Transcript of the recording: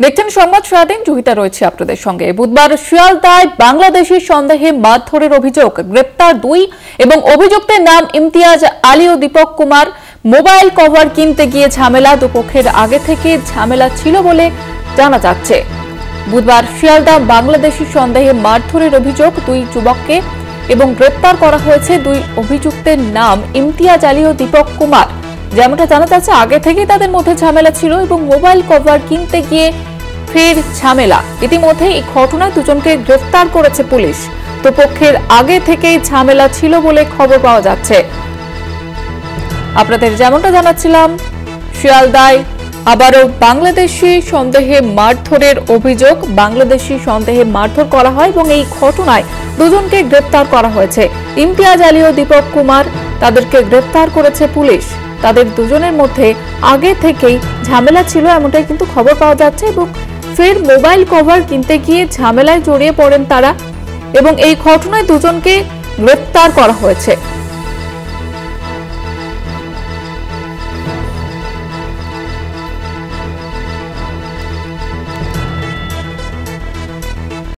দেখছেন সংবাদ সারাদিন, জহিতা রয়েছে আপনাদের সঙ্গে। বুধবার শিয়ালদায় বাংলাদেশি সন্দেহে মারধরের অভিযোগ, গ্রেপ্তার 2 এবং অভিযুক্তের নাম ইমতিয়াজ আলী ও দীপক কুমার। মোবাইল কভার কিনতে গিয়ে ঝামেলা, দুপক্ষের আগে থেকে ঝামেলা ছিল বলে জানা যাচ্ছে। বুধবার শিয়ালদা বাংলাদেশি সন্দেহে মারধরের অভিযোগ 2 যুবককে এবং গ্রেপ্তার করা হয়েছে 2 অভিযুক্তের নাম ইমতিয়াজ আলী ও দীপক কুমার। যেমনটা জানা যাচ্ছে, আগে থেকেই তাদের মধ্যে ঝামেলা ছিল এবং মোবাইল কভার কিনতে গিয়ে ফের ঝামেলা। ইতিমধ্যে এই ঘটনায় দুজনকে গ্রেফতার করেছে পুলিশ। তো পক্ষের আগে থেকেই ঝামেলা ছিল বলে খবর পাওয়া যাচ্ছে। আপনাদের যেমনটা জানাচ্ছিলাম, শিয়ালদায় আবারও বাংলাদেশি সন্দেহে মারধরের অভিযোগ, বাংলাদেশি সন্দেহে মারধর করা হয় এবং এই ঘটনায় দুজনকে গ্রেফতার করা হয়েছে। ইমতিয়াজ আলী ও দীপক কুমার, তাদেরকে গ্রেফতার করেছে পুলিশ। তাদের দুজনের মধ্যে আগে থেকেই ঝামেলা ছিল এমনটাই কিন্তু খবর পাওয়া যাচ্ছে এবং ফের মোবাইল কভার কিনতে গিয়ে ঝামেলায় জড়িয়ে পড়েন তারা এবং এই ঘটনায় দুজনকে গ্রেফতার করা হয়েছে।